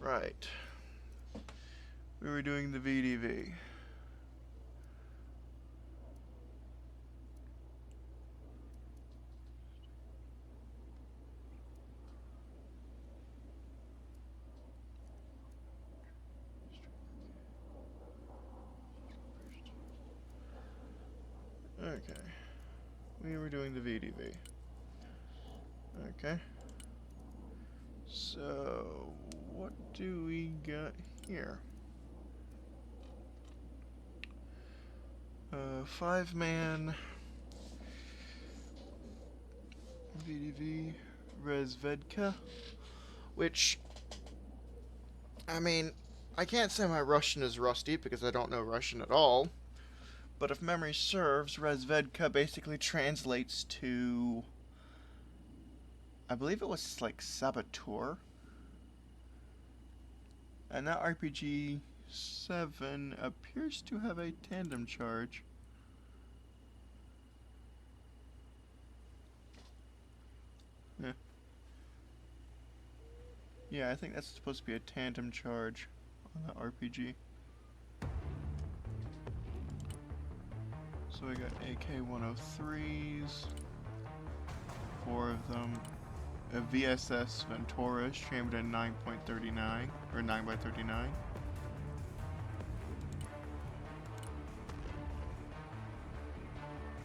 Right. We were doing the VDV. Okay. We were doing the VDV. Okay. So, what do we got here? 5-man VDV Resvedka, which, I mean, I can't say my Russian is rusty because I don't know Russian at all, but if memory serves, Resvedka basically translates to, I believe it was like saboteur, and that RPG 7 appears to have a tandem charge. Yeah, I think that's supposed to be a tandem charge on the RPG. So we got AK-103s, 4 of them, a VSS Venturas chambered in 9.39, or 9x39.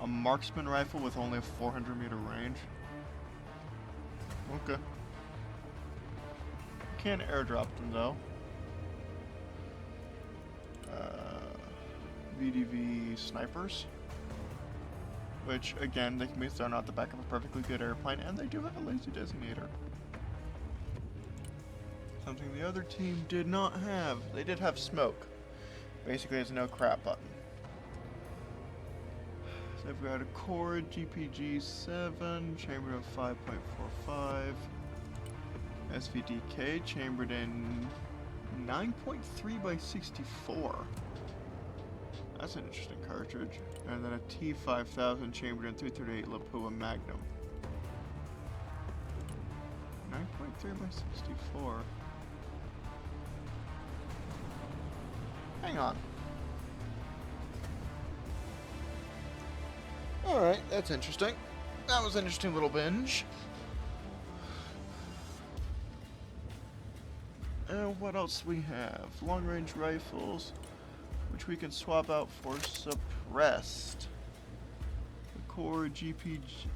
A marksman rifle with only a 400-meter range. Okay. Can airdrop them though. VDV snipers, which again they can be thrown out the back of a perfectly good airplane, and they do have a laser designator. Something the other team did not have. They did have smoke. Basically, it's a no crap button. So they've got a core GPG-7 chambered in 5.45. SVDK chambered in 9.3x64. That's an interesting cartridge. And then a T5000 chambered in 338 Lapua Magnum. 9.3x64. Hang on. Alright, that's interesting. That was an interesting little binge. And what else we have? Long-range rifles, which we can swap out for suppressed. The core GPG,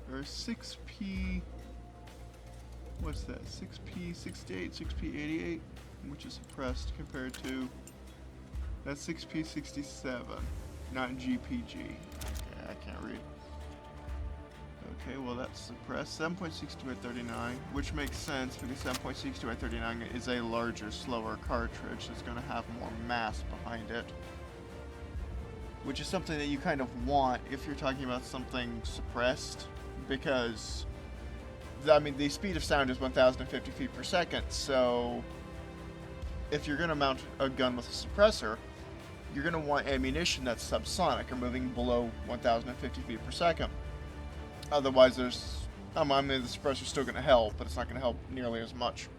or 6P, what's that? 6P68, 6P88, which is suppressed compared to that 6P67, not GPG. Okay, I can't read. Okay, well that's suppressed. 7.62 at 39, which makes sense because 7.62 at 39 is a larger, slower cartridge that's going to have more mass behind it. Which is something that you kind of want if you're talking about something suppressed, because, I mean, the speed of sound is 1,050 feet per second, so if you're going to mount a gun with a suppressor, you're going to want ammunition that's subsonic or moving below 1,050 feet per second. Otherwise, there's, I mean, the suppressor's still going to help, but it's not going to help nearly as much.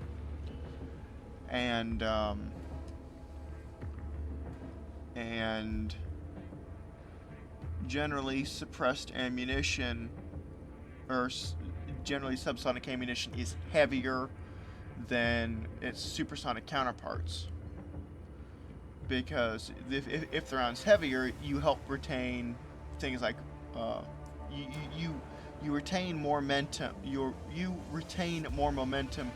And generally suppressed ammunition, or generally subsonic ammunition, is heavier than its supersonic counterparts. Because if the round's heavier, you help retain things like, you retain more momentum. You retain more momentum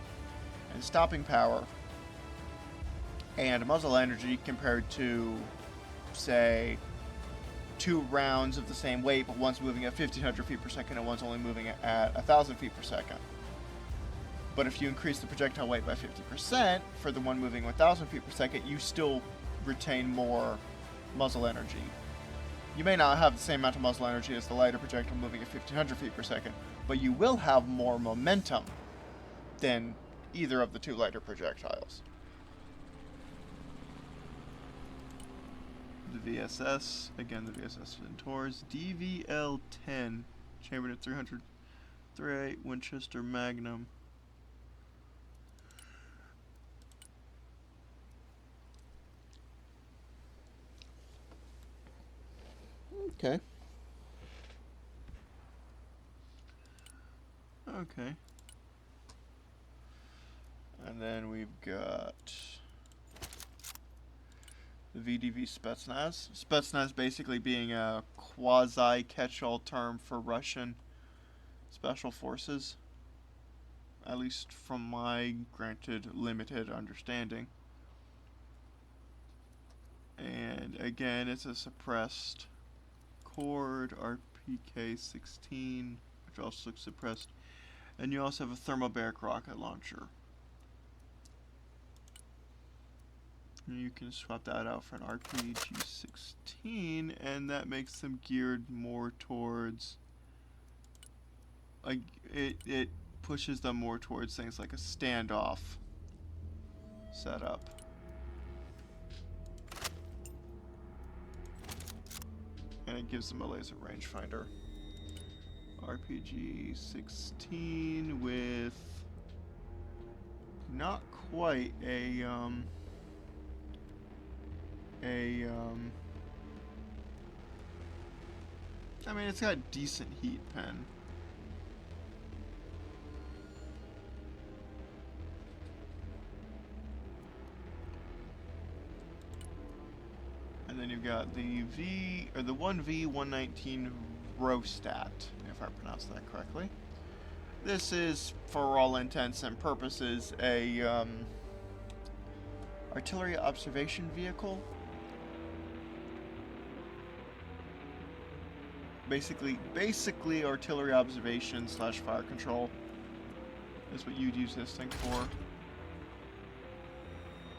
and stopping power and muzzle energy compared to, say, 2 rounds of the same weight, but one's moving at 1,500 feet per second and one's only moving at 1,000 feet per second. But if you increase the projectile weight by 50% for the one moving 1,000 feet per second, you still retain more muzzle energy. You may not have the same amount of muzzle energy as the lighter projectile moving at 1,500 feet per second, but you will have more momentum than either of the 2 lighter projectiles. The VSS, again the VSS Venturas, DVL-10, chambered at 308 Winchester Magnum. Okay. Okay. And then we've got the VDV Spetsnaz. Spetsnaz basically being a quasi catch-all term for Russian special forces, at least from my granted limited understanding. And again, it's a suppressed cord, RPK-16, which also looks suppressed. And you also have a thermobaric rocket launcher. And you can swap that out for an RPG-16, and that makes them geared more towards, like, it pushes them more towards things like a standoff setup. And it gives them a laser rangefinder. RPG-16 with not quite a I mean, it's got a decent heat pen. And then you've got the the 1V119 Rostat, if I pronounced that correctly. This is, for all intents and purposes, a artillery observation vehicle. Basically artillery observation / fire control is what you'd use this thing for.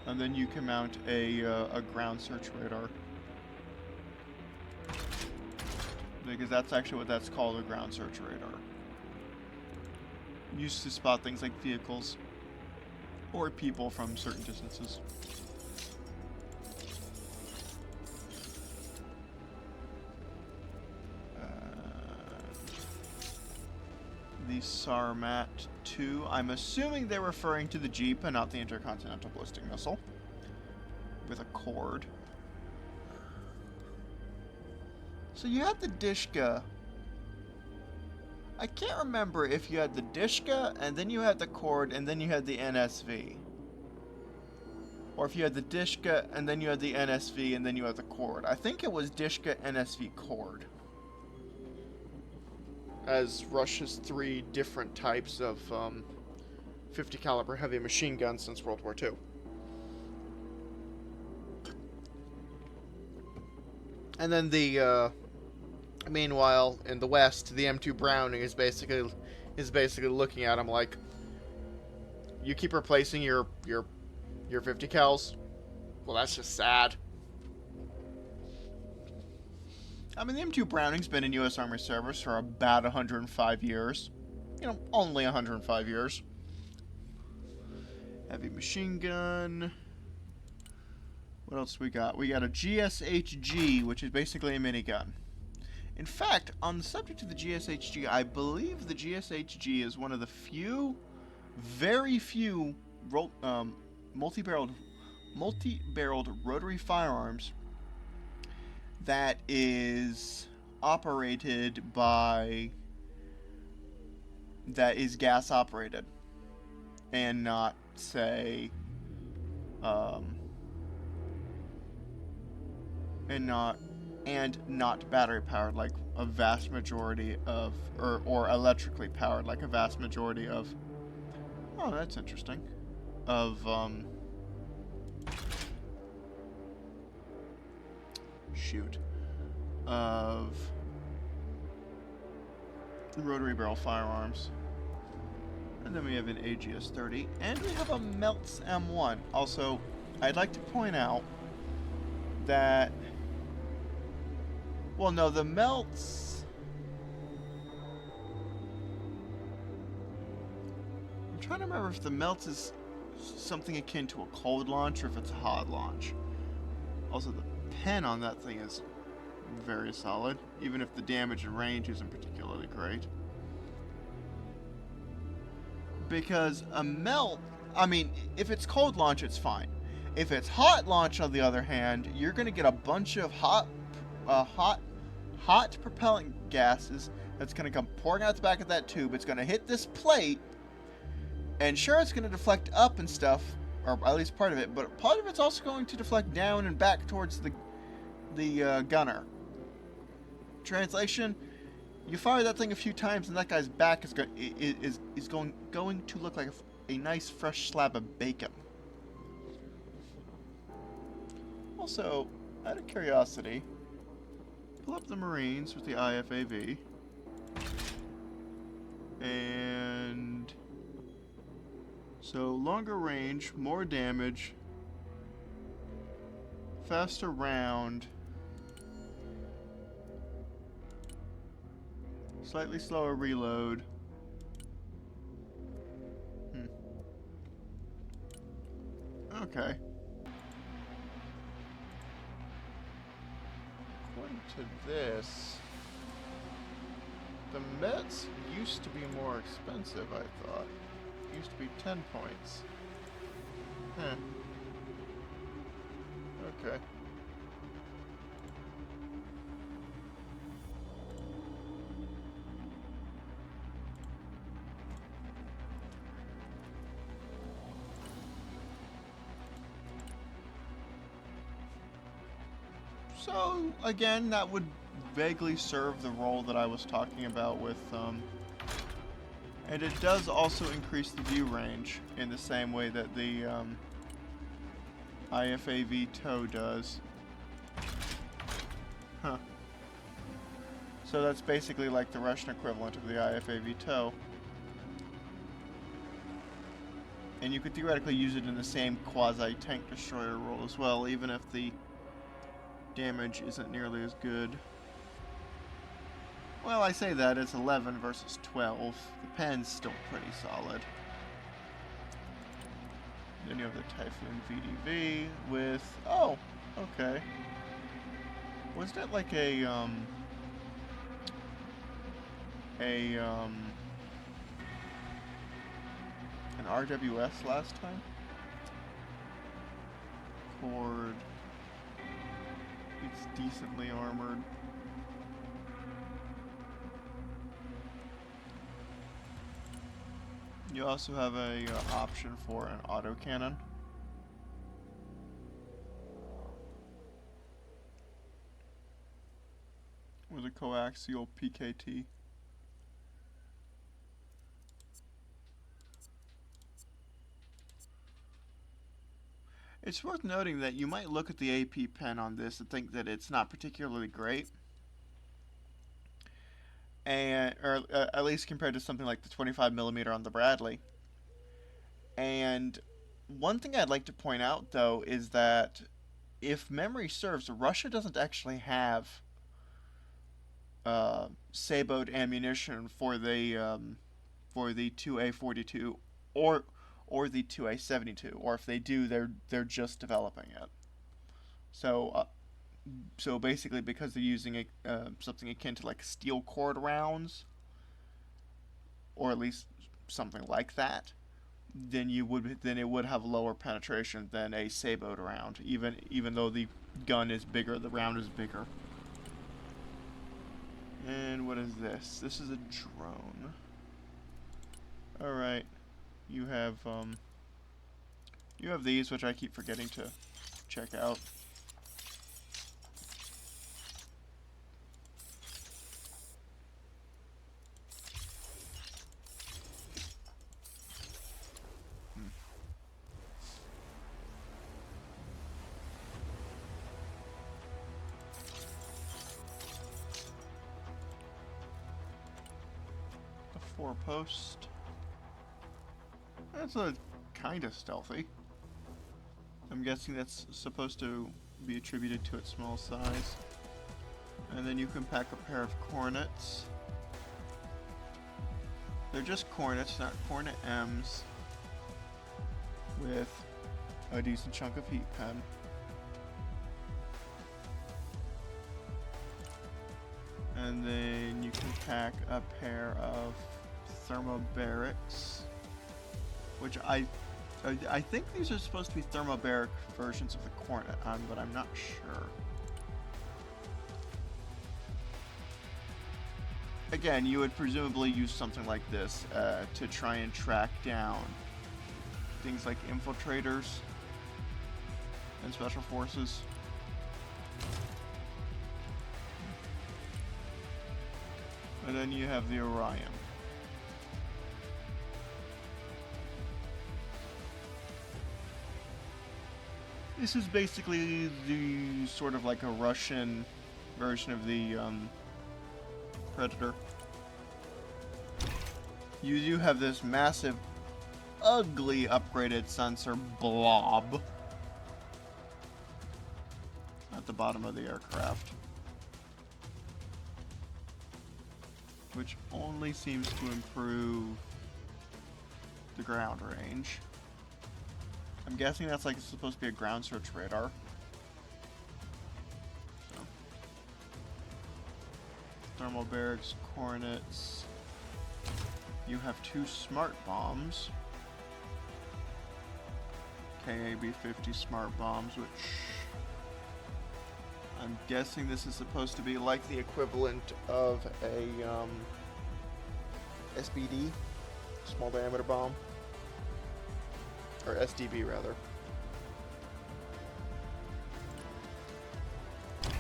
And then you can mount a ground search radar. Because that's actually what that's called, a ground search radar. Used to spot things like vehicles or people from certain distances. The Sarmat 2. I'm assuming they're referring to the Jeep and not the Intercontinental Ballistic Missile. With a cord. So you had the Dishka. I can't remember if you had the Dishka, and then you had the cord, and then you had the NSV. Or if you had the Dishka, and then you had the NSV, and then you had the cord. I think it was Dishka, NSV, cord. As Russia's 3 different types of 50 caliber heavy machine guns since World War II. And then the meanwhile in the West, the M2 Browning is basically looking at him like, you keep replacing your 50 cals. Well, that's just sad. I mean, the M2 Browning's been in U.S. Army service for about 105 years. You know, only 105 years. Heavy machine gun. What else we got? We got a GSHG, which is basically a minigun. In fact, on the subject of the GSHG, I believe the GSHG is one of the few, very few, multi-barreled rotary firearms that is operated by, that is gas operated and not, say, not battery powered like a vast majority of, or electrically powered like a vast majority of, oh, that's interesting, of of rotary barrel firearms. And then we have an AGS-30, and we have a Meltz M1. Also, I'd like to point out that, well, no, the Meltz, I'm trying to remember if the Meltz is something akin to a cold launch or if it's a hot launch. Also, the pen on that thing is very solid, even if the damage and range isn't particularly great. Because a melt, I mean, if it's cold launch, it's fine. If it's hot launch, on the other hand, you're going to get a bunch of hot hot propellant gases that's going to come pouring out the back of that tube. It's going to hit this plate, and sure, it's going to deflect up and stuff, or at least part of it, but part of it's also going to deflect down and back towards the gunner. Translation: you fire that thing a few times, and that guy's back is going to look like a nice fresh slab of bacon. Also, out of curiosity, pull up the Marines with the IFAV, and so longer range, more damage, faster round, slightly slower reload. Okay. According to this, the Mets used to be more expensive, I thought. Used to be 10 points. Okay. So, again, that would vaguely serve the role that I was talking about with, and it does also increase the view range in the same way that the, IFAV tow does. Huh. So that's basically like the Russian equivalent of the IFAV tow. And you could theoretically use it in the same quasi-tank destroyer role as well, even if the damage isn't nearly as good. Well, I say that, it's 11 versus 12. The pen's still pretty solid. Then you have the Typhoon VDV with... oh, okay. Was that like an RWS last time? Cord. It's decently armored. You also have a option for an autocannon. With a coaxial PKT. It's worth noting that you might look at the AP pen on this and think that it's not particularly great. Or at least compared to something like the 25mm on the Bradley. And one thing I'd like to point out, though, is that if memory serves, Russia doesn't actually have saboed ammunition for the 2A42 or the 2A72, or if they do, they're just developing it. So so basically, because they're using something akin to like steel cord rounds, or at least something like that, then it would have lower penetration than a saboed round, even though the gun is bigger, the round is bigger. And what is this? This is a drone. All right, you have these, which I keep forgetting to check out. Four-post. That's a kind of stealthy. I'm guessing that's supposed to be attributed to its small size. And then you can pack a pair of cornets. They're just cornets, not cornet M's, with a decent chunk of heat pen. And then you can pack a pair of thermobarics, which I think these are supposed to be thermobaric versions of the Cornet, but I'm not sure. again, you would presumably use something like this to try and track down things like infiltrators and special forces. And then you have the Orion. This is basically the sort of like a Russian version of the Predator. You do have this massive, ugly upgraded sensor blob at the bottom of the aircraft, which only seems to improve the ground range. I'm guessing that's like it's supposed to be a ground search radar. So. Thermal barracks, coordinates. You have 2 smart bombs. KAB-50 smart bombs, which I'm guessing this is supposed to be like the equivalent of a SBD, small diameter bomb. Or SDB, rather.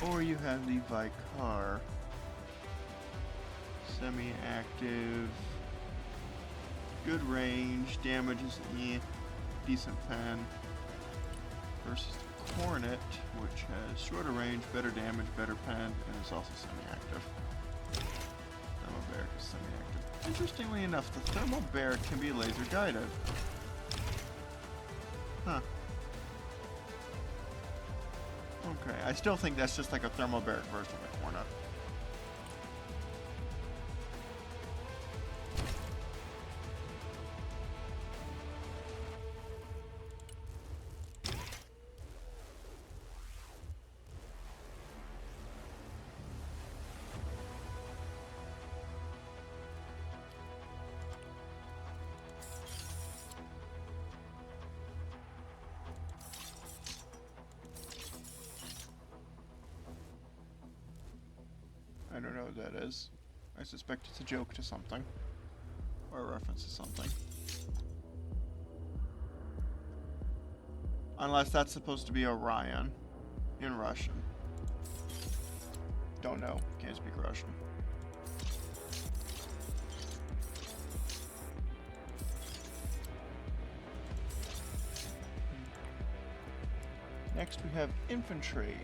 Or you have the Vicar. Semi-active. Good range. Damage is decent pen. Versus the Cornet, which has shorter range, better damage, better pen, and is also semi-active. Thermal barrack is semi-active. Interestingly enough, the thermal barrack can be laser guided. Huh. Okay, I still think that's just like a thermal barrack version of the Cornet. I don't know what that is. I suspect it's a joke to something. Or a reference to something. Unless that's supposed to be Orion in Russian. Don't know. Can't speak Russian. Next we have infantry.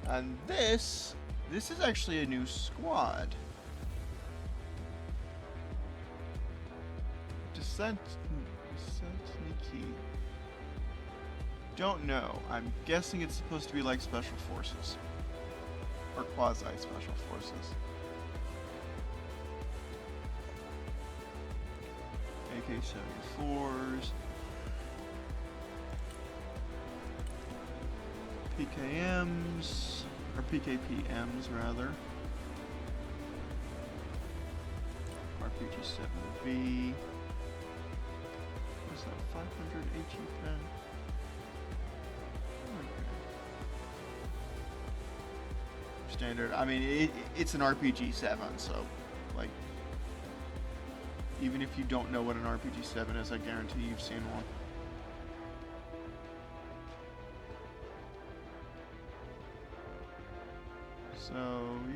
And this is actually a new squad. Descent Nikki. Don't know. I'm guessing it's supposed to be like special forces. Or quasi-special forces. AK-74s. PKMs. Or PKPMs, rather. RPG-7V. What's that? 500 HE pen? Okay. Standard. I mean, it's an RPG-7, so, like, even if you don't know what an RPG-7 is, I guarantee you've seen one. So,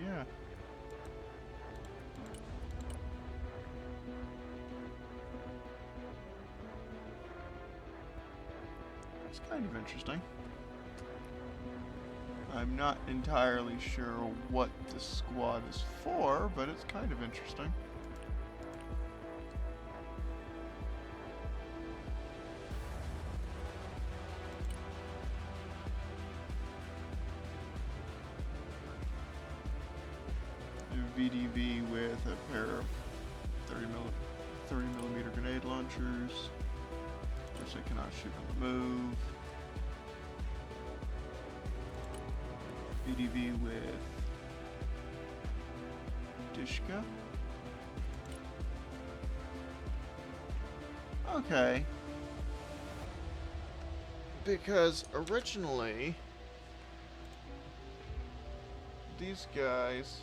yeah. It's kind of interesting. I'm not entirely sure what the squad is for, but it's kind of interesting. VDV with a pair of 30mm grenade launchers, which they cannot shoot on the move. VDV with Dishka. Okay. Because originally, these guys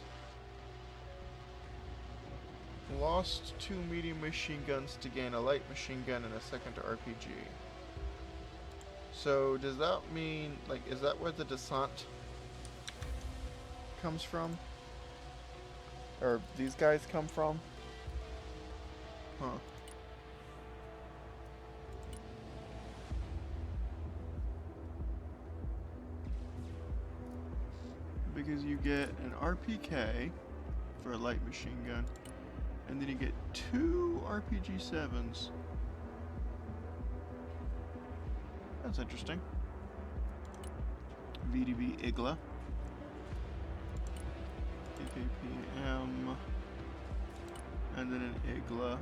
Lost 2 medium machine guns to gain a light machine gun and a second RPG. So does that mean, like, is that where the descent comes from? Or these guys come from? Huh. Because you get an RPK for a light machine gun, and then you get 2 RPG-7s. That's interesting. VDV Igla. AKPM. And then an Igla.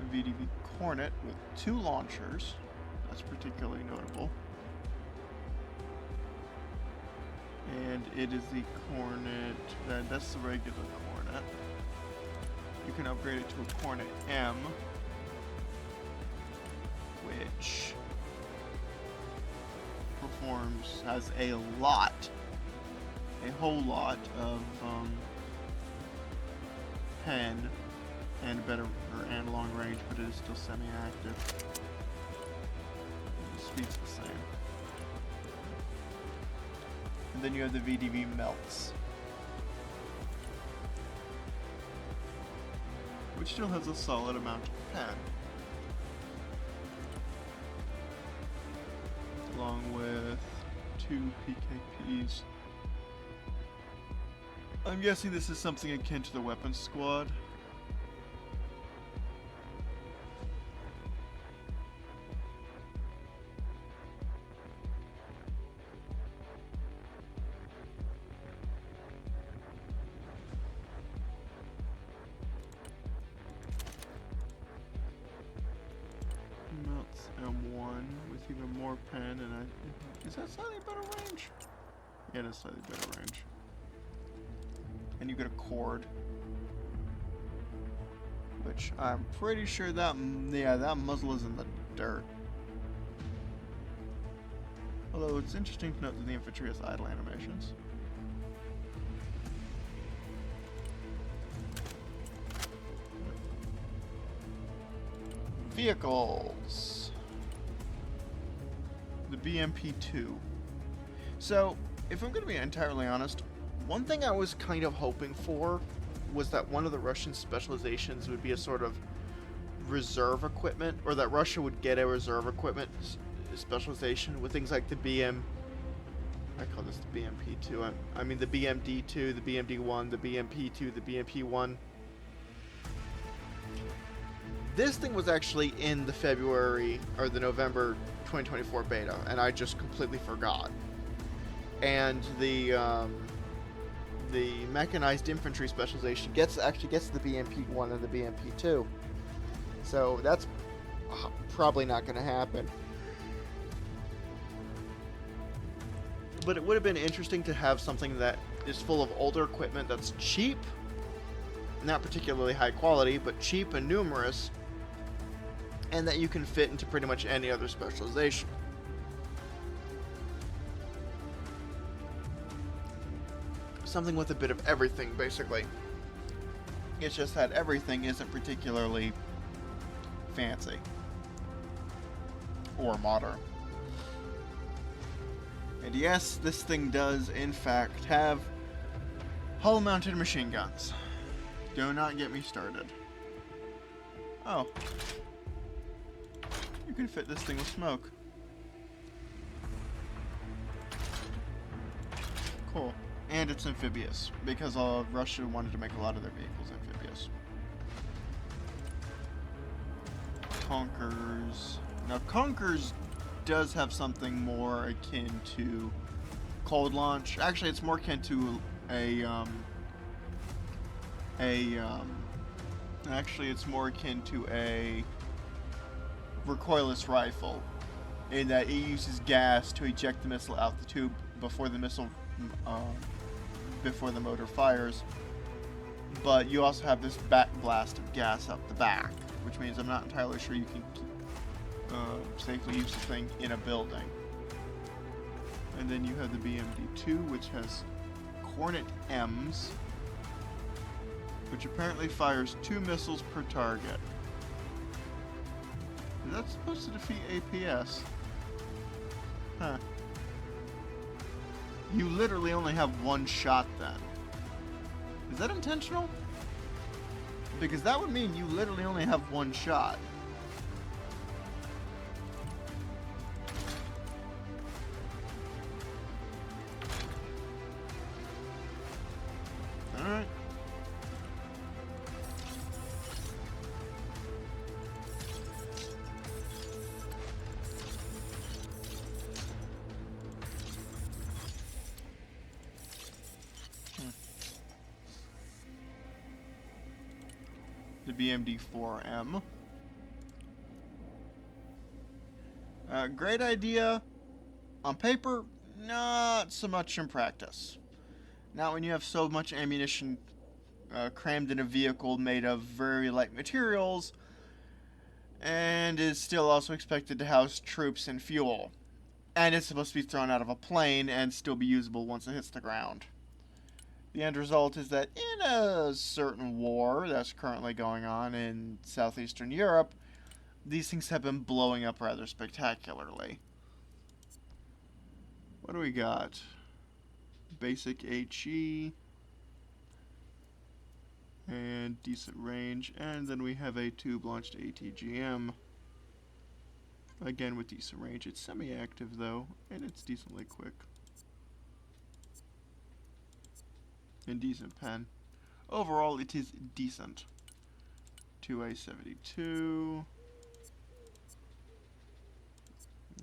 A VDV Cornet with 2 launchers. That's particularly notable. And it is the Cornet, that's the regular Cornet. You can upgrade it to a Cornet M, which has a whole lot of pen and long range, but it is still semi-active. The speed's the same. And then you have the VDV Melts, which still has a solid amount of pen, along with 2 PKPs. I'm guessing this is something akin to the weapons squad. Melts M1 with even more pen, and is that slightly better range? Yeah, it is slightly better range. And you get a cord, which I'm pretty sure that muzzle is in the dirt. Although it's interesting to note that the infantry has idle animations. Vehicles. The BMP-2. So, if I'm going to be entirely honest, one thing I was kind of hoping for was that one of the Russian specializations would be a sort of reserve equipment, or that Russia would get a reserve equipment specialization with things like the I call this the BMP-2. I mean the BMD-2, the BMD-1, the BMP-2, the BMP-1. This thing was actually in the February or the November 2024 beta, and I just completely forgot. And the mechanized infantry specialization actually gets the BMP-1 and the BMP-2. So that's probably not going to happen. But it would have been interesting to have something that is full of older equipment that's cheap, not particularly high quality, but cheap and numerous, and that you can fit into pretty much any other specialization. Something with a bit of everything, basically. It's just that everything isn't particularly fancy or modern. And yes, this thing does, in fact, have hull-mounted machine guns. Do not get me started. Oh. You can fit this thing with smoke. Cool. And it's amphibious, because Russia wanted to make a lot of their vehicles amphibious. Conkers. Now, Conkers does have something more akin to cold launch. Actually, it's more akin to actually, it's more akin to a recoilless rifle, in that it uses gas to eject the missile out the tube before the motor fires. But you also have this back blast of gas up the back, which means I'm not entirely sure you can safely use the thing in a building. And then you have the BMD-2, which has Hornet M's, which apparently fires 2 missiles per target. Is that supposed to defeat APS? Huh. You literally only have 1 shot then. Is that intentional? Because that would mean you literally only have 1 shot. Alright. The BMD-4M. Great idea. On paper, not so much in practice. Not when you have so much ammunition crammed in a vehicle made of very light materials, and is still also expected to house troops and fuel. And it's supposed to be thrown out of a plane and still be usable once it hits the ground. The end result is that in a certain war that's currently going on in southeastern Europe, these things have been blowing up rather spectacularly. What do we got? Basic HE and decent range, and then we have a tube-launched ATGM. Again with decent range. It's semi-active though, and it's decently quick. And decent pen. Overall, it is decent. 2A72.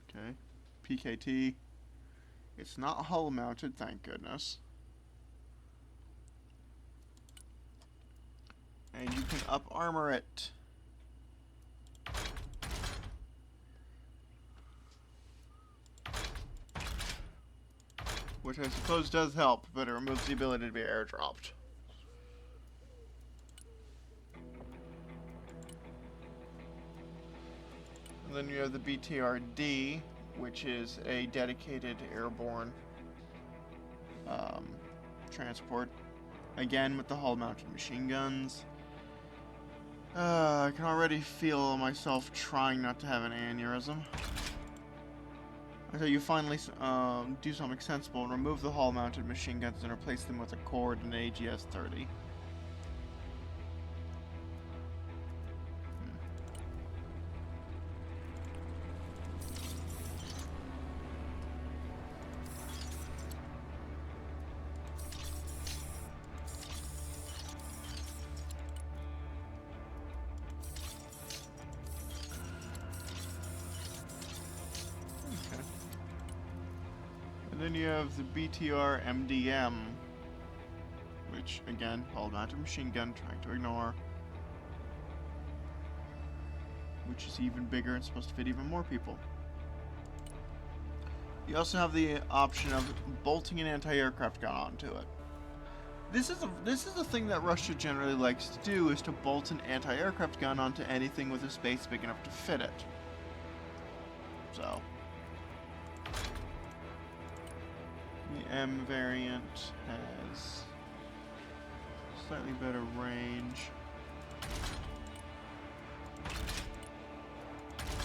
Okay. PKT. It's not hull mounted, thank goodness. And you can up armor it. Which I suppose does help, but it removes the ability to be airdropped. And then you have the BTRD, which is a dedicated airborne transport. Again, with the hull-mounted machine guns. I can already feel myself trying not to have an aneurysm. Until you finally do something sensible and remove the hull-mounted machine guns and replace them with a Cord and an AGS-30. Then you have the BTR MDM, which again, hull-mounted machine gun, trying to ignore, which is even bigger and supposed to fit even more people. You also have the option of bolting an anti-aircraft gun onto it. This is a thing that Russia generally likes to do, is to bolt an anti-aircraft gun onto anything with a space big enough to fit it. So. The M variant has slightly better range.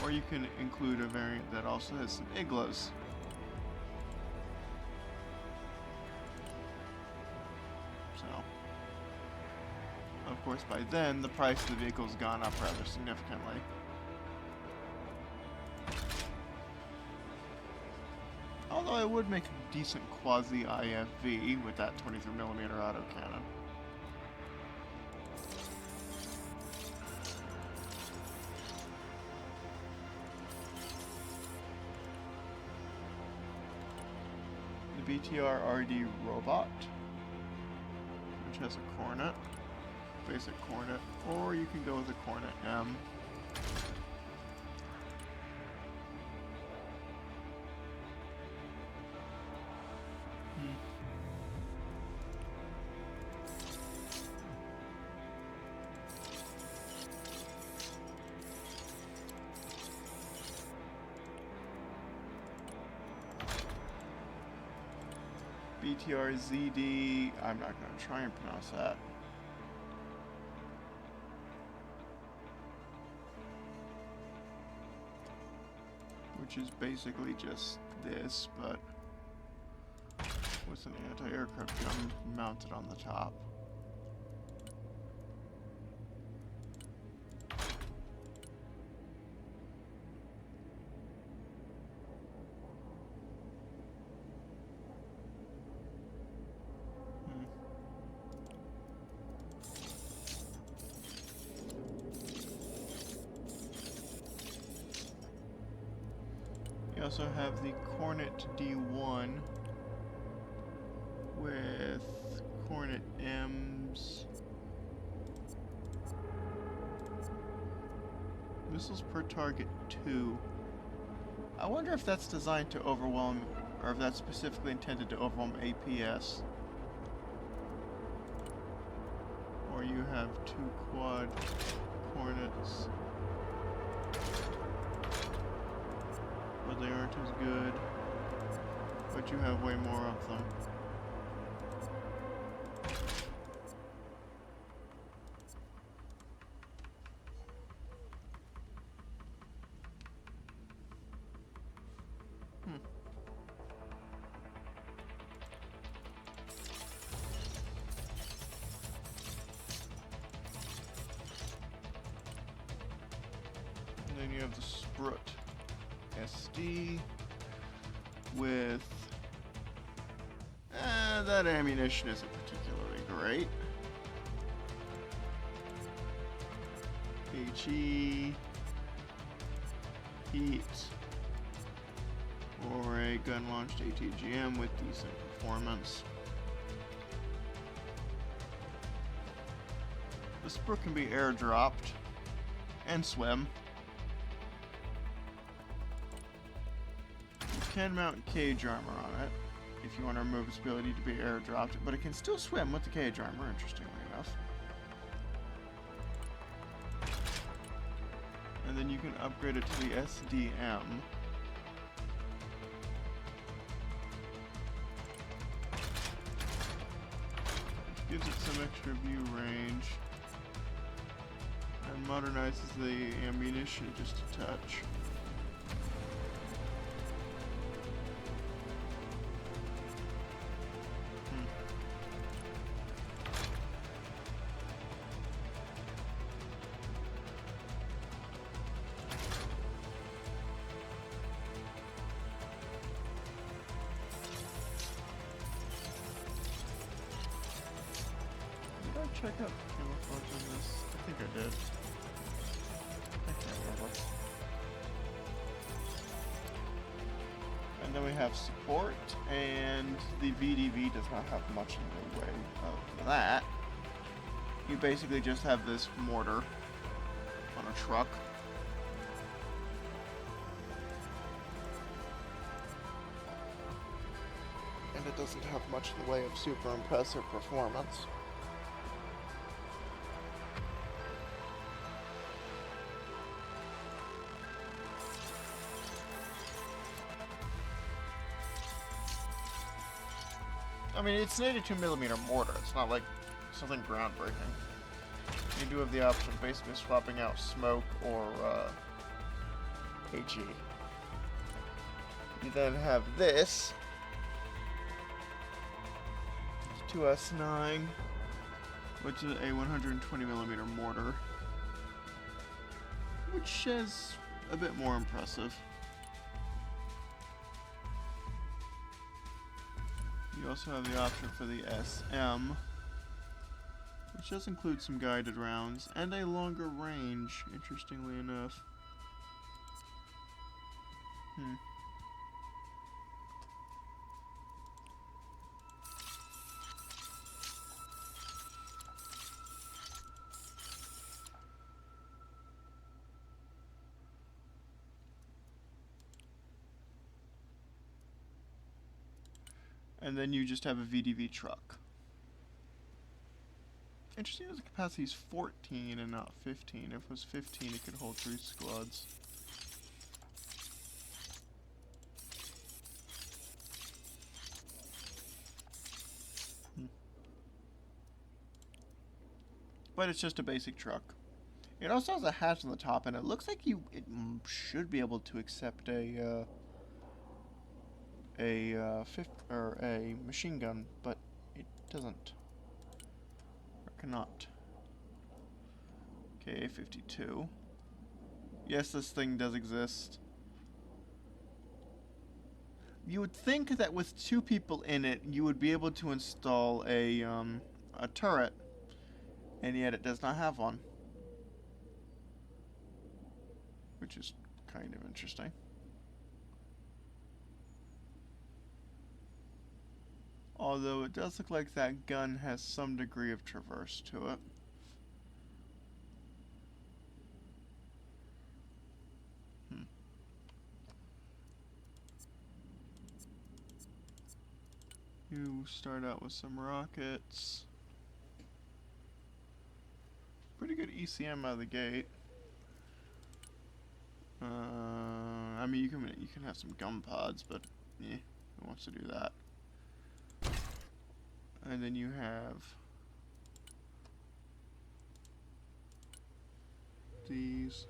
Or you can include a variant that also has some igloos. So, of course, by then, the price of the vehicle's gone up rather significantly. Although I would make a decent quasi-IFV with that 23mm autocannon. The BTR-RD robot, which has a Cornet, basic Cornet, or you can go with a Cornet M. BTRZD. I'm not going to try and pronounce that. Which is basically just this, but with an anti-aircraft gun mounted on the top. You also have the Cornet D1 with Cornet M's. Missiles per target 2. I wonder if that's designed to overwhelm, or if that's specifically intended to overwhelm APS. Or you have 2 quad Cornets. But they aren't as good. But you have way more of them. And then you have the Sprut SD with that ammunition isn't particularly great. HE, heat, or a gun-launched ATGM with decent performance. The Sprut can be airdropped and swim. You can mount cage armor on it if you want to remove its ability to be airdropped, but it can still swim with the cage armor, interestingly enough. And then you can upgrade it to the SDM. Which gives it some extra view range. And modernizes the ammunition just a touch. Check out camouflage on this. I think I did. I can't remember. And then we have support, and the VDV does not have much in the way of that. You basically just have this mortar on a truck. And it doesn't have much in the way of super impressive performance. I mean, it's an 82mm mortar. It's not like something groundbreaking. You do have the option of basically swapping out smoke or HE. You then have this. 2S9, which is a 120mm mortar, which is a bit more impressive. You also have the option for the SM, which does include some guided rounds and a longer range, interestingly enough. And then you just have a VDV truck. Interesting that the capacity is 14 and not 15. If it was 15, it could hold 3 squads. but it's just a basic truck. It also has a hatch on the top, and it looks like it should be able to accept a machine gun, but it doesn't. Or cannot. Okay, A52. Yes, this thing does exist. You would think that with 2 people in it, you would be able to install a turret, and yet it does not have one, which is kind of interesting. Although it does look like that gun has some degree of traverse to it. You start out with some rockets. Pretty good ECM out of the gate. I mean, you can have some gun pods, but yeah, who wants to do that? And then you have these.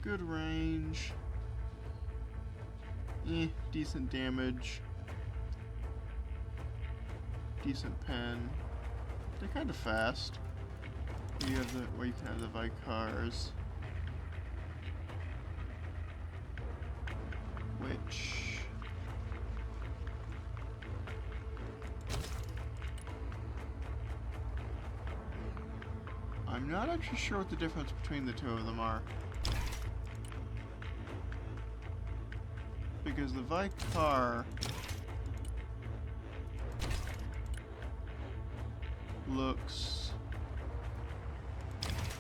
Good range. Decent damage. Decent pen. They're kind of fast. You have where you can have the Vicars, which I'm not actually sure what the difference between the 2 of them are. Because the Vicar looks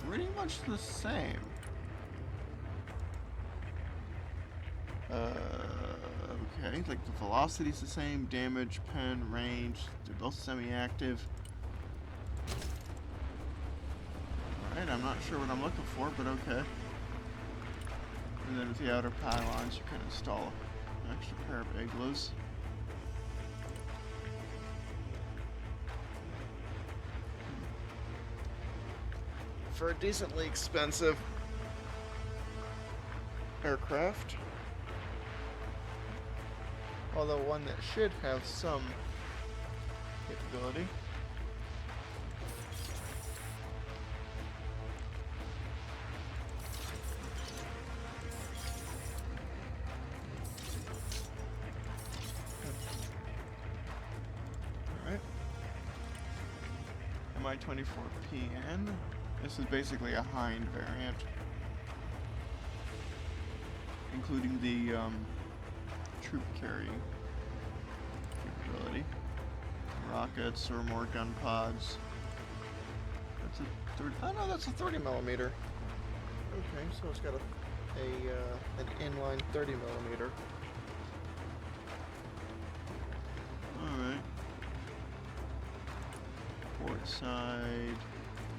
pretty much the same. Okay, like the velocity's the same, damage, pen, range, they're both semi-active. Alright, I'm not sure what I'm looking for, but okay. And then with the outer pylons, you can install an extra pair of igloos. For a decently expensive aircraft. Although one that should have some capability. Alright. Mi-24PN. This is basically a Hind variant. Including the troop carrying capability. Rockets or more gun pods. That's a 30. Oh no, that's a 30 millimeter. Okay, so it's got an inline 30 millimeter. All right. Port side.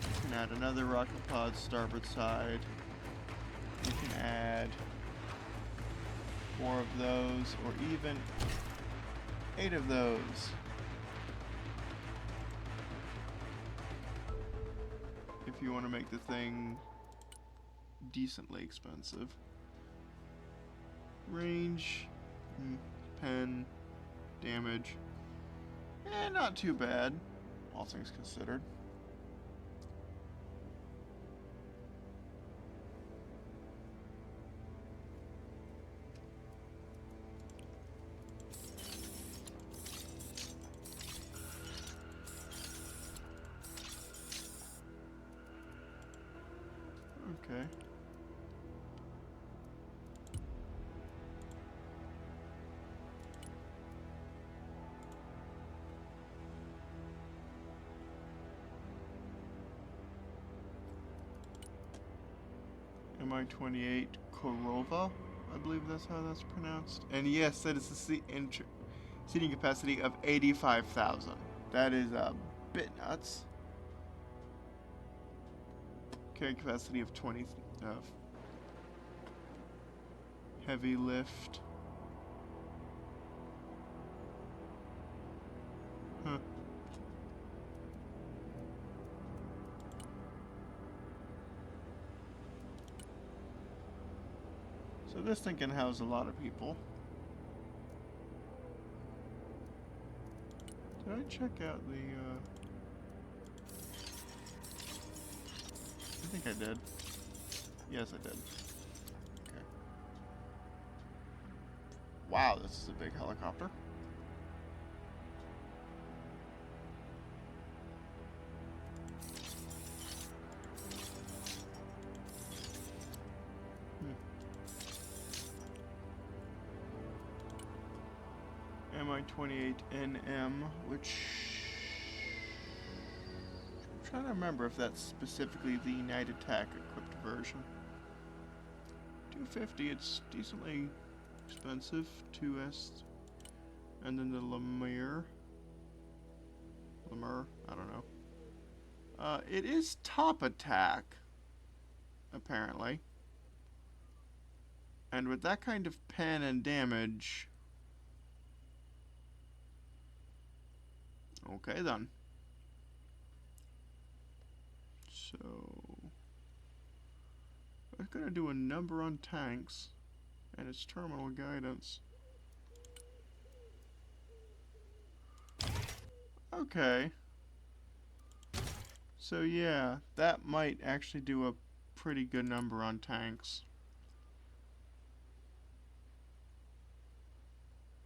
You can add another rocket pod. Starboard side. You can add 4 of those, or even 8 of those. If you want to make the thing decently expensive. Range, pen, damage, not too bad, all things considered. Okay. Mi-28 Korova, I believe that's how that's pronounced. And yes, that is a seating capacity of 85,000. That is a bit nuts. Carrying capacity of 20 of heavy lift. Huh. So this thing can house a lot of people. Did I check out the, I think I did. Yes, I did. Okay. Wow, this is a big helicopter. Mi-28NM, which I'm trying to remember if that's specifically the night attack equipped version. 250, it's decently expensive. 2S, and then the Lemur, I don't know. It is top attack, apparently, and with that kind of pen and damage. Okay then. So I'm gonna do a number on tanks and its terminal guidance. Okay. So yeah, that might actually do a pretty good number on tanks.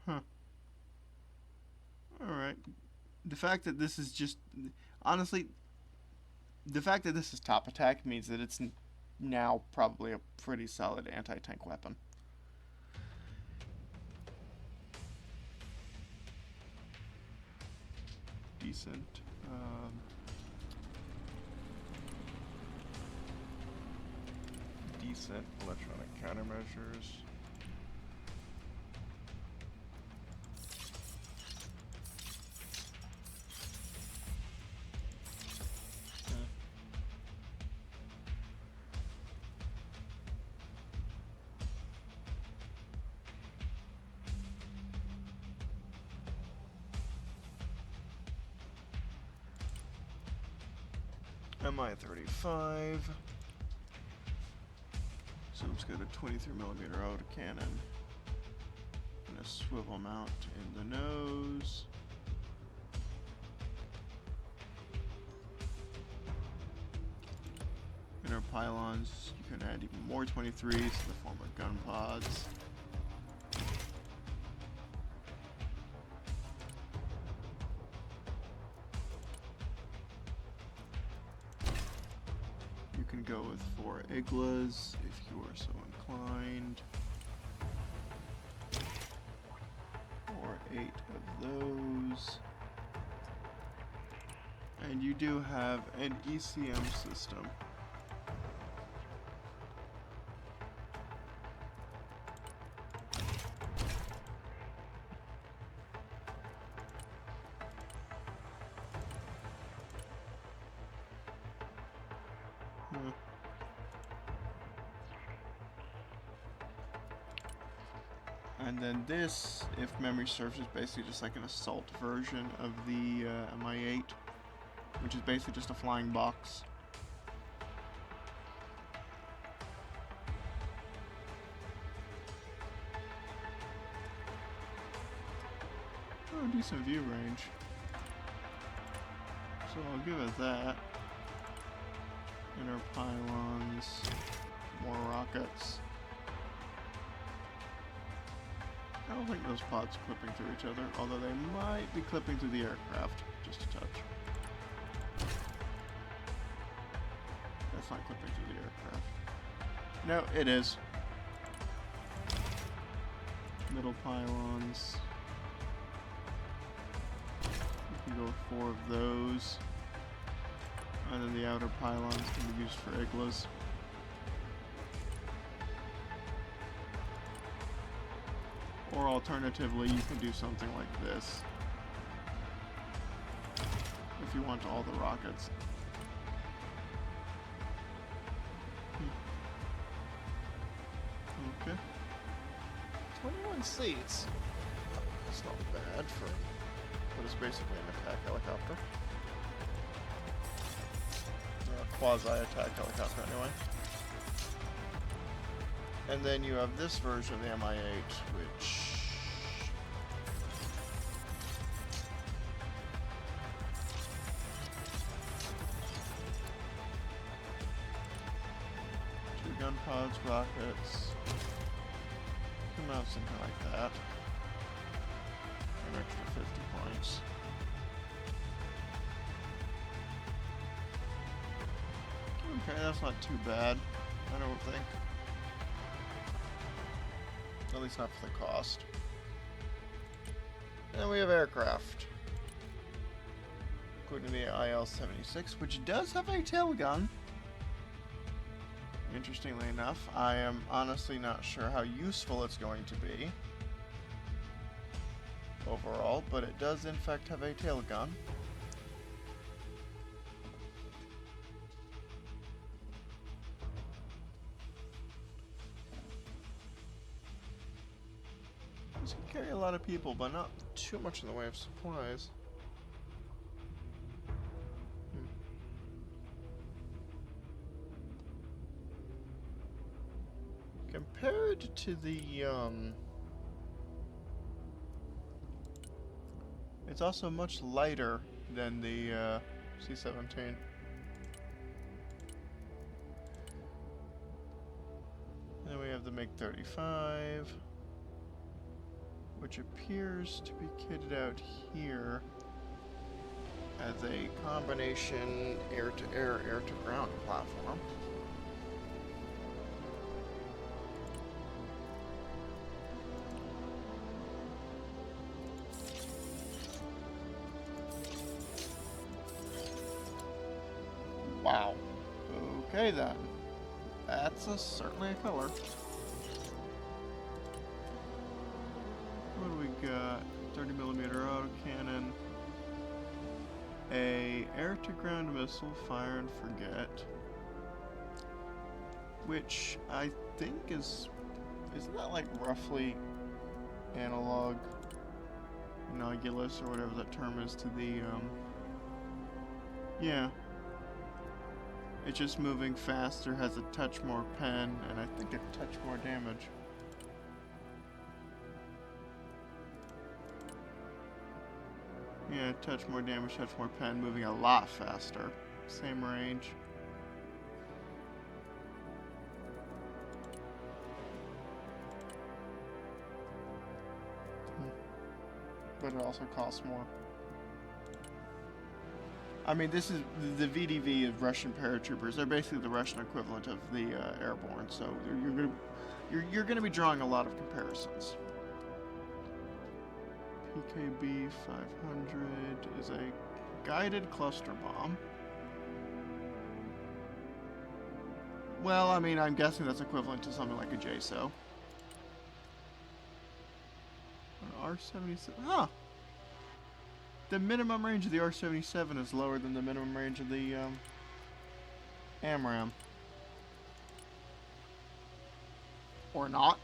Huh. Alright. The fact that this is just... Honestly, the fact that this is top attack means that it's now probably a pretty solid anti-tank weapon. Decent. Decent electronic countermeasures. Mi-35. So it's got a 23mm autocannon and a swivel mount in the nose. Inner pylons, you can add even more 23s in the form of gun pods. You can go with 4 Iglas if you are so inclined. Or 8 of those. And you do have an ECM system. And then this, if memory serves, is basically just like an assault version of the Mi-8, which is basically just a flying box. Oh, decent view range. So I'll give it that. Inner pylons, more rockets. I don't think those pods are clipping through each other, although they might be clipping through the aircraft, just a touch. That's not clipping through the aircraft. No, it is. Middle pylons. You can go with 4 of those. And then the outer pylons can be used for Iglas. Or alternatively, you can do something like this. If you want all the rockets. Okay. 21 seats. It's not bad for but it's basically an attack helicopter. A quasi-attack helicopter, anyway. And then you have this version of the Mi-8, which... gun pods, rockets, come out something like that. An extra 50 points. Okay, that's not too bad, I don't think. At least not for the cost. And then we have aircraft. Including the IL-76, which does have a tail gun. Interestingly enough, I am honestly not sure how useful it's going to be overall, but it does in fact have a tail gun. This can carry a lot of people, but not too much in the way of supplies. Compared to the, it's also much lighter than the C-17. And then we have the MiG-35, which appears to be kitted out here as a combination air-to-air, air-to-ground platform. Wow. Okay then. That's certainly a color. What do we got? 30mm autocannon. A air-to-ground missile, fire and forget. Which I think isn't that like roughly analog, analogous, or whatever that term is to the, yeah. It's just moving faster, has a touch more pen, and I think a touch more damage. Yeah, touch more damage, touch more pen, moving a lot faster. Same range. But it also costs more. I mean, this is the VDV of Russian paratroopers. They're basically the Russian equivalent of the airborne. So you're gonna be drawing a lot of comparisons. PKB 500 is a guided cluster bomb. Well, I mean, I'm guessing that's equivalent to something like a JSO. An R-77. Huh. The minimum range of the R-77 is lower than the minimum range of the AMRAAM. Or not.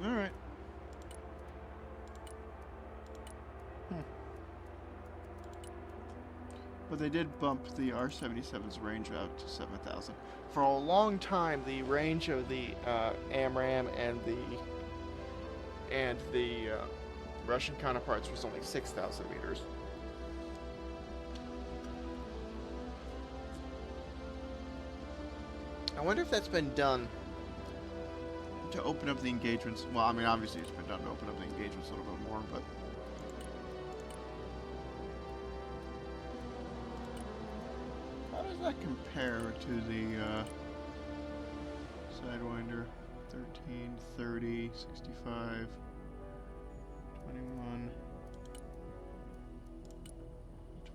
Alright. But they did bump the R-77's range out to 7,000. For a long time, the range of the AMRAAM and the Russian counterparts was only 6,000 meters. I wonder if that's been done to open up the engagements. Well, I mean, obviously it's been done to open up the engagements a little bit more, but how does that compare to the Sidewinder? 13, 30, 65, 21,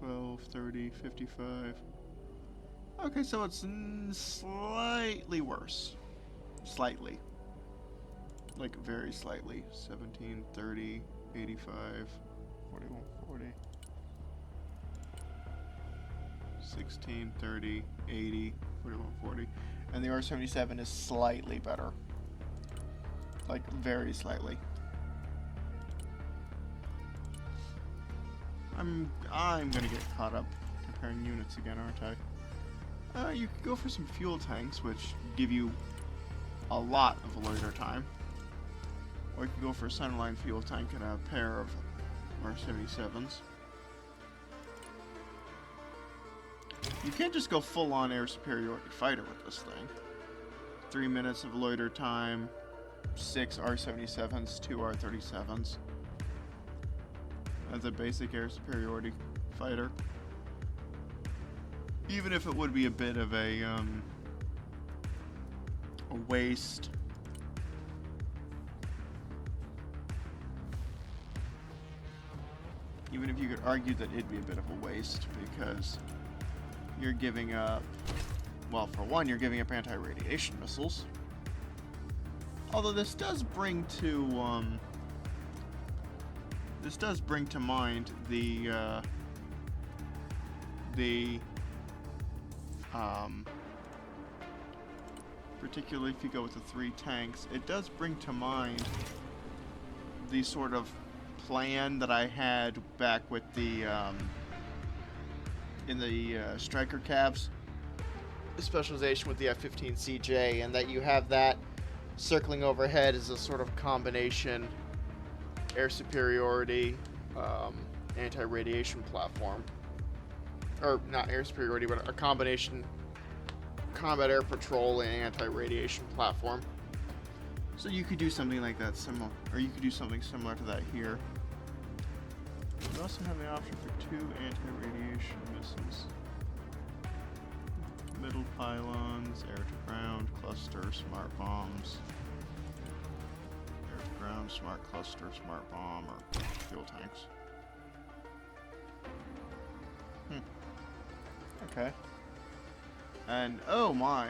12, 30, 55, Okay, so it's slightly worse. Slightly. Like, very slightly. 17, 30, 85, 41, 40. 16, 30, 80, 41, 40. And the R77 is slightly better. Like, very slightly. I'm gonna get caught up comparing units again, aren't I? You could go for some fuel tanks, which give you a lot of loiter time. Or you could go for a centerline fuel tank and a pair of R77s. You can't just go full-on air superiority fighter with this thing. 3 minutes of loiter time, 6 R77s, 2 R37s. That's a basic air superiority fighter. Even if it would be a bit of a waste. Even if you could argue that it'd be a bit of a waste, because you're giving up, well, for one, you're giving up anti-radiation missiles. Although this does bring to mind particularly if you go with the 3 tanks, it does bring to mind the sort of plan that I had back with the in the Striker Cavs specialization with the F-15CJ, and that you have that circling overhead as a sort of combination air superiority, anti-radiation platform. Or not air superiority, but a combination combat air patrol and anti-radiation platform. So you could do something like that similar, or you could do something similar to that here. You also have the option for 2 anti-radiation missiles. Middle pylons, air-to-ground, cluster, smart bombs. Air-to-ground, smart cluster, smart bomb, or fuel tanks. Okay. And, oh my.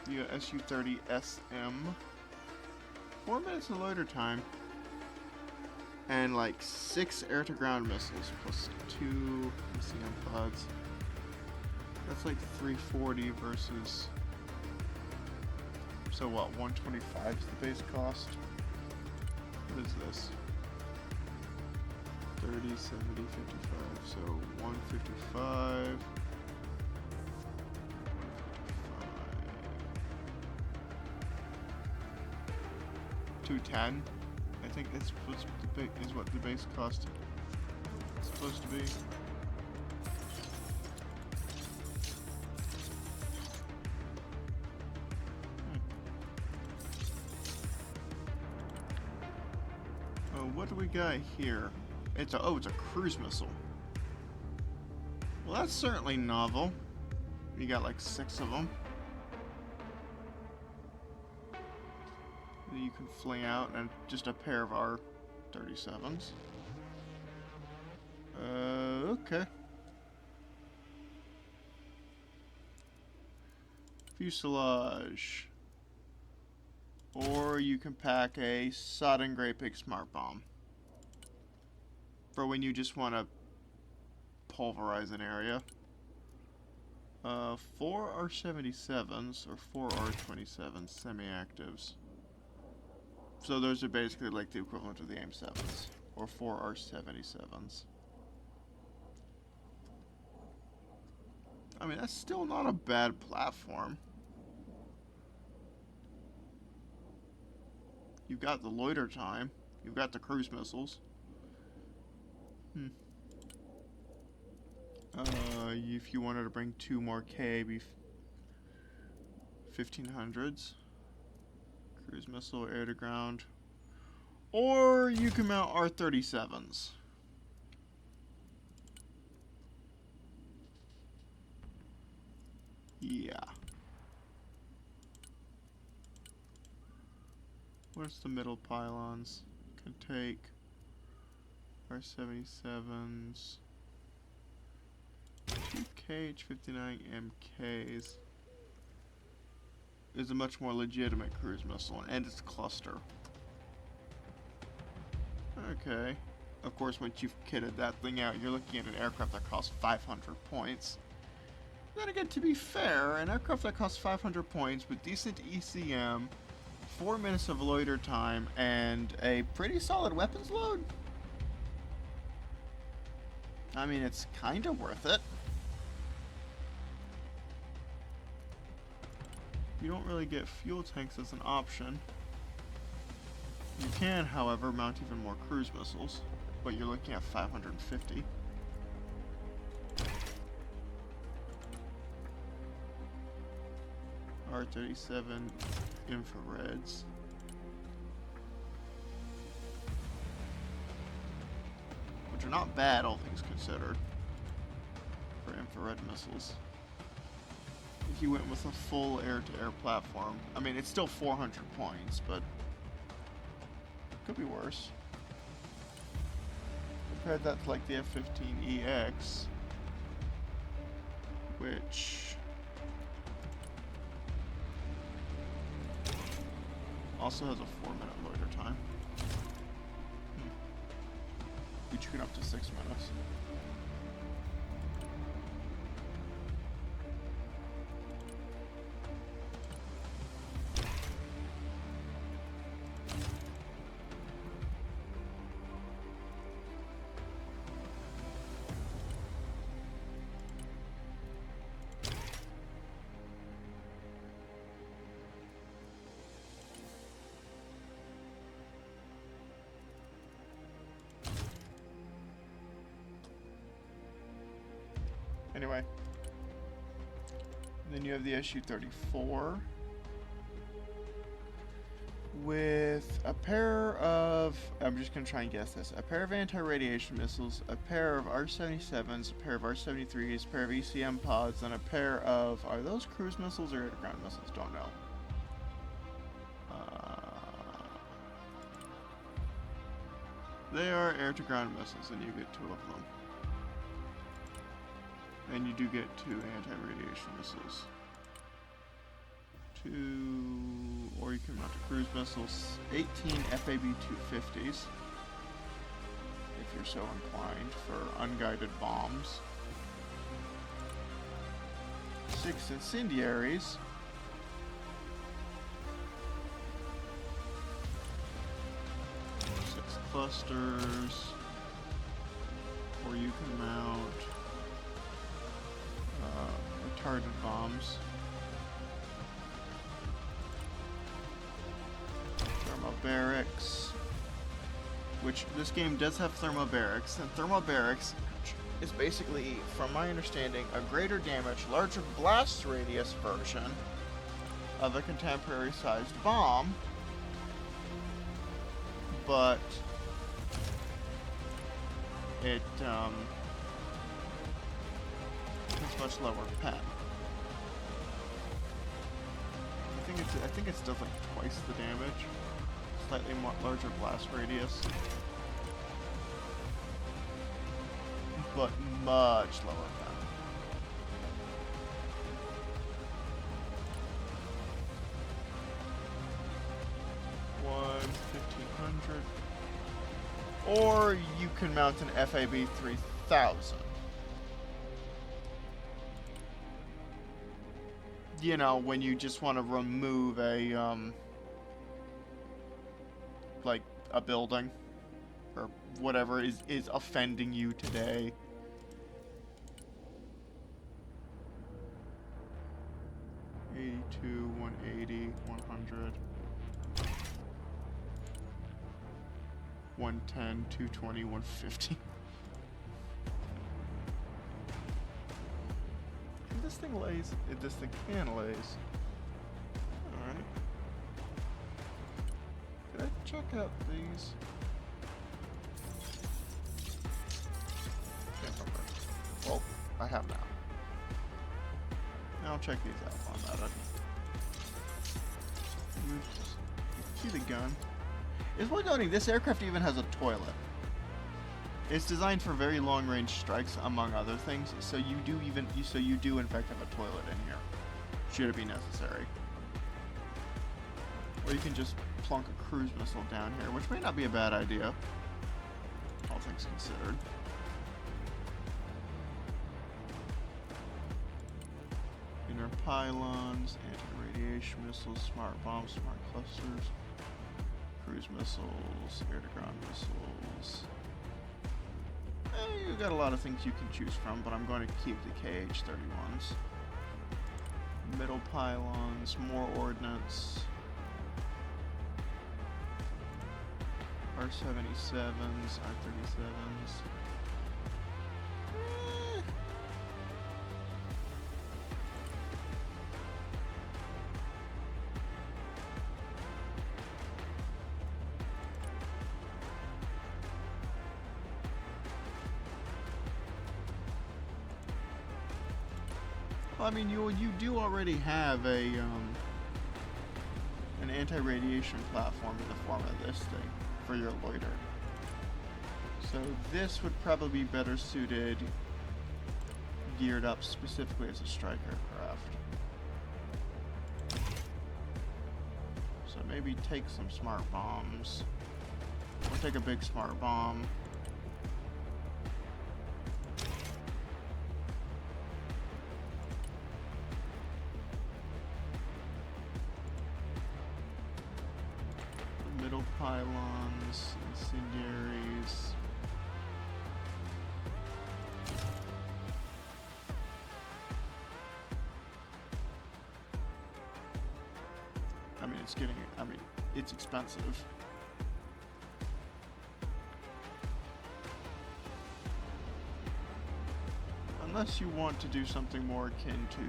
You have the Su-30SM. 4 minutes of loiter time. And like 6 air-to-ground missiles plus 2 MCM pods. That's like 340 versus... So what, 125 is the base cost? What is this? 30, 70, 55, so 155. 210. I think that's what the base cost is supposed to be. What do we got here? It's a cruise missile. Well, that's certainly novel. You got like 6 of them. You can fling out, and just a pair of R37s. Okay. Fuselage. Or you can pack a Sodden Grey Pig Smart Bomb. For when you just want to pulverize an area. 4 R77s or 4 R27s, semi-actives. So those are basically like the equivalent of the AIM-7s, or 4 R77s. I mean, that's still not a bad platform. You've got the loiter time. You've got the cruise missiles. If you wanted to bring 2 more KAB 1500s. Cruise missile, air to ground. Or you can mount R37s. Yeah. Where's the middle pylons? Can take R77s. 2 KH-59 MKs is a much more legitimate cruise missile, and it's cluster. Okay. Of course, once you've kitted that thing out, you're looking at an aircraft that costs 500 points. Then again, to be fair, an aircraft that costs 500 points with decent ECM, 4 minutes of loiter time, and a pretty solid weapons load, I mean, it's kind of worth it. You don't really get fuel tanks as an option. You can, however, mount even more cruise missiles, but you're looking at 550. R-37 infrareds. Which are not bad, all things considered, for infrared missiles. If you went with a full air-to-air platform, I mean, it's still 400 points, but could be worse. Compared that to like the F-15EX, which also has a 4-minute loiter time. Which you can up to 6 minutes. Anyway, and then you have the Su-34 with a pair of, I'm just going to try and guess this, a pair of anti-radiation missiles, a pair of R-77s, a pair of R-73s, a pair of ECM pods, and a pair of, are those cruise missiles or air-to-ground missiles? Don't know. They are air-to-ground missiles, and you get 2 of them. And you do get 2 anti-radiation missiles. 2, or you can mount a cruise missiles, 18 FAB-250s, if you're so inclined, for unguided bombs. 6 incendiaries. 6 clusters, or you can mount retarded bombs. Thermobarics, which this game does have thermobarics, and thermobarics is basically, from my understanding, a greater damage, larger blast radius version of a contemporary sized bomb, but it has much lower pen. I think it does like twice the damage. Slightly more larger blast radius, but much lower pen. $1,500. Or you can mount an FAB 3000. You know, when you just want to remove a, like, a building, or whatever is offending you today. $82, $180, $100, $110, $220, $150. This thing lays. This thing can lays. Alright. Did I check out these? Can't remember. Well, I have now. Now I'll check these out on that. See the gun? It's worth noting this aircraft even has a toilet. It's designed for very long-range strikes, among other things. So you do in fact have a toilet in here, should it be necessary. Or you can just plunk a cruise missile down here, which may not be a bad idea, all things considered. Inner pylons, anti-radiation missiles, smart bombs, smart clusters, cruise missiles, air-to-ground missiles. You've got a lot of things you can choose from, but I'm going to keep the KH-31s. Middle pylons, more ordnance. R-77s, R-37s. I mean, you do already have a an anti-radiation platform in the form of this thing for your loiter. So this would probably be better suited, geared up specifically as a strike aircraft. So maybe take some smart bombs, or take a big smart bomb. Pylons, incendiaries. I mean, it's expensive. Unless you want to do something more akin to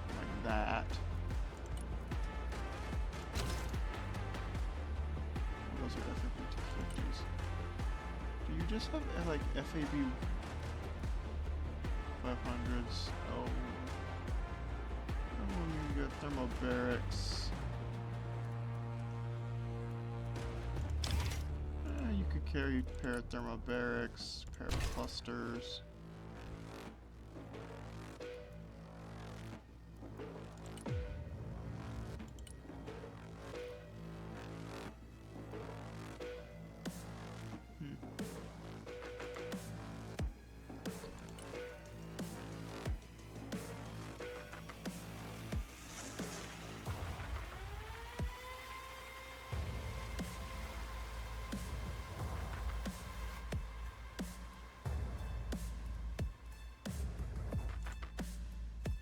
like that. Those are FAB-250s. Do you just have like FAB 500s? Oh. You got thermal barracks. You could carry a pair of thermal barracks, a pair of clusters.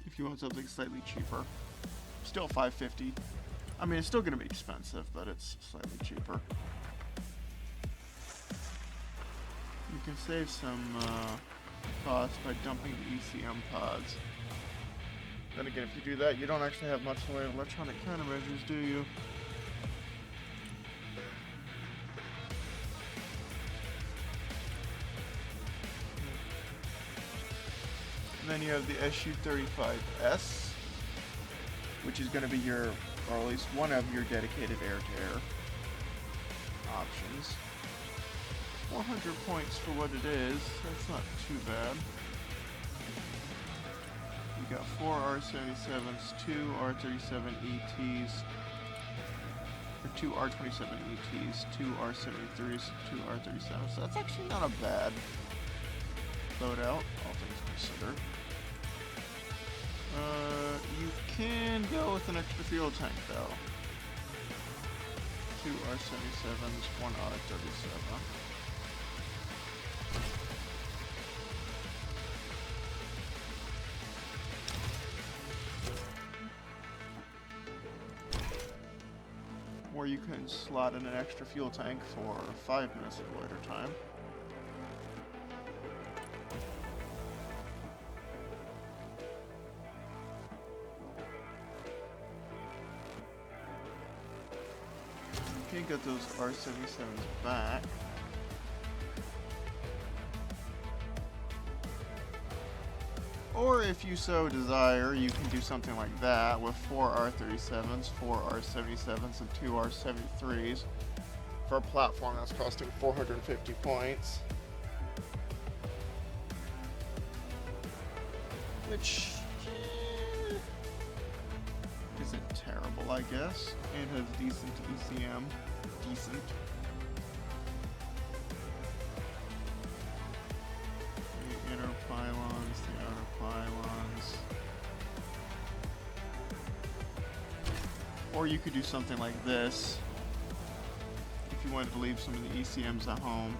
If you want something slightly cheaper. Still $550. I mean, it's still going to be expensive, but it's slightly cheaper. You can save some cost by dumping the ECM pods. Then again, if you do that, you don't actually have much in the way of electronic countermeasures, do you? And then you have the SU-35S, which is going to be your, or at least one of your dedicated air-to-air options. 400 points for what it is. That's not too bad. You got 4 R-77s, 2 R-37 ETs, or 2 R-27 ETs, 2 R-73s, 2 R-37s. So that's actually not a bad loadout, all things considered. You can go with an extra fuel tank though. 2 R-77s, 1 R-37. Or you can slot in an extra fuel tank for 5 minutes of loiter time. You can get those R-77s back. Or if you so desire, you can do something like that with 4 R-37s, 4 R-77s, and 2 R-73s. for a platform that's costing 450 points. Which isn't terrible, I guess, and has decent ECM. Decent. The inner pylons, the outer pylons. Or you could do something like this if you wanted to leave some of the ECMs at home.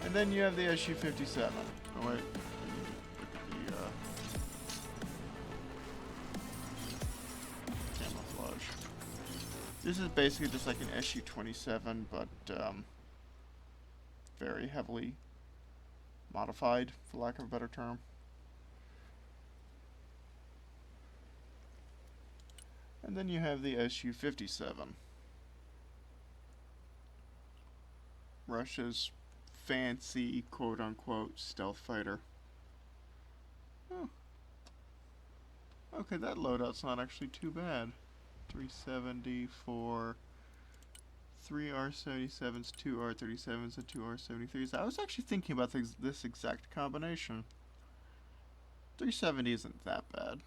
And then you have the SU-57. Oh wait, look at the camouflage. This is basically just like an SU-27, but very heavily modified, for lack of a better term. And then you have the SU-57. Russia's fancy, quote-unquote, stealth fighter. Oh. Okay, that loadout's not actually too bad. 370 for 3 R-77s, 2 R-37s, and 2 R-73s. I was actually thinking about this exact combination. 370 isn't that bad.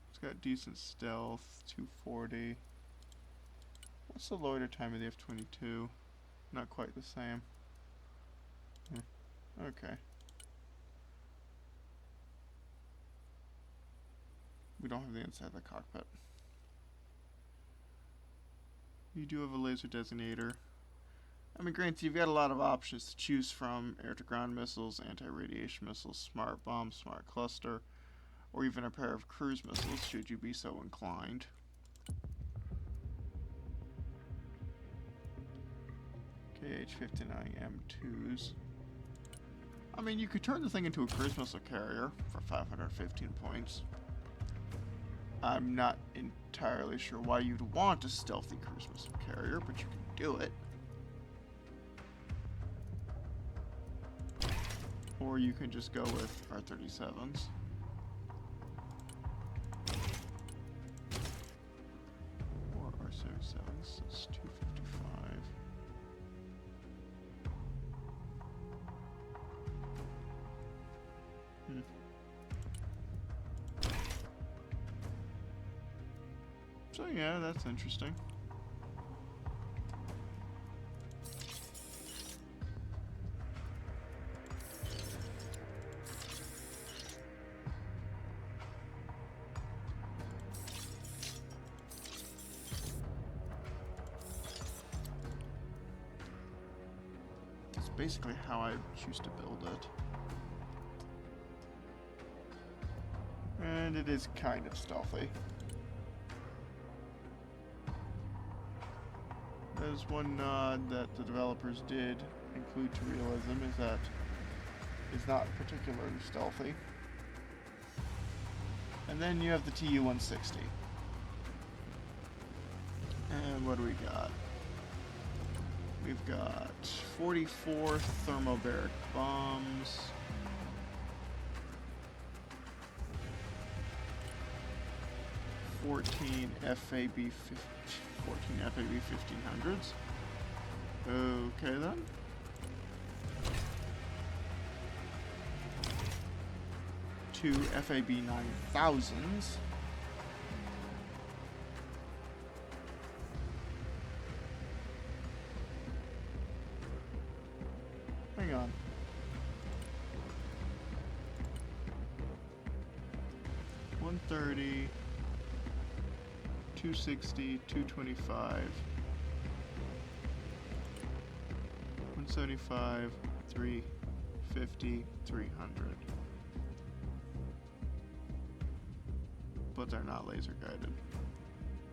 It's got decent stealth, 240. What's the loiter time of the F-22? Not quite the same. Okay. We don't have the inside of the cockpit. You do have a laser designator. I mean, granted, you've got a lot of options to choose from. Air-to-ground missiles, anti-radiation missiles, smart bomb, smart cluster, or even a pair of cruise missiles, should you be so inclined. KH-59M2s. I mean, you could turn the thing into a cruise missile carrier for 515 points. I'm not entirely sure why you'd want a stealthy cruise missile carrier, but you can do it. Or you can just go with R-37s. Or R-77s, that's 255. So yeah, that's interesting. That's basically how I choose to build it. And it is kind of stealthy. There's one nod that the developers did include to realism, is that it's not particularly stealthy. And then you have the Tu-160. And what do we got? We've got 44 thermobaric bombs. Fourteen FAB 1500s. Okay then. Two FAB 9000s. Hang on. $130. 260, 225, 175, 350, 300. But they're not laser guided.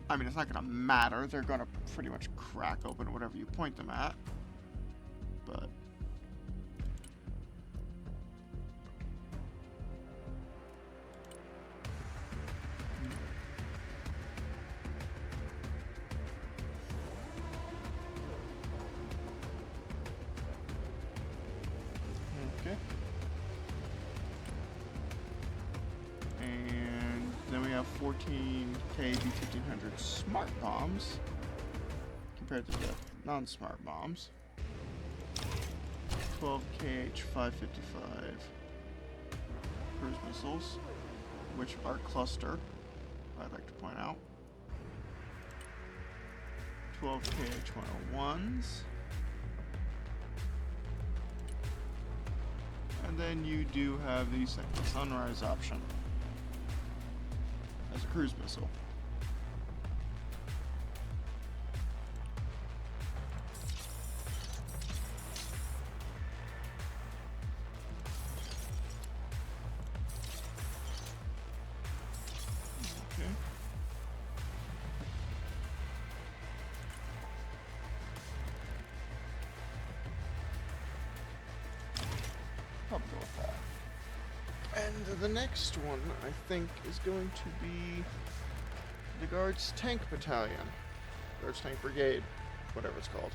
I mean, it's not gonna matter. They're gonna pretty much crack open whatever you point them at. But have 14K B1500 smart bombs compared to the non-smart bombs. 12KH 555 cruise missiles, which are cluster, I'd like to point out. 12KH 101s. And then you do have the second Sunrise option as a cruise missile. Okay. I'll go with that. And the next one, I think, is going to be the Guards Tank Battalion. Guards Tank Brigade, whatever it's called.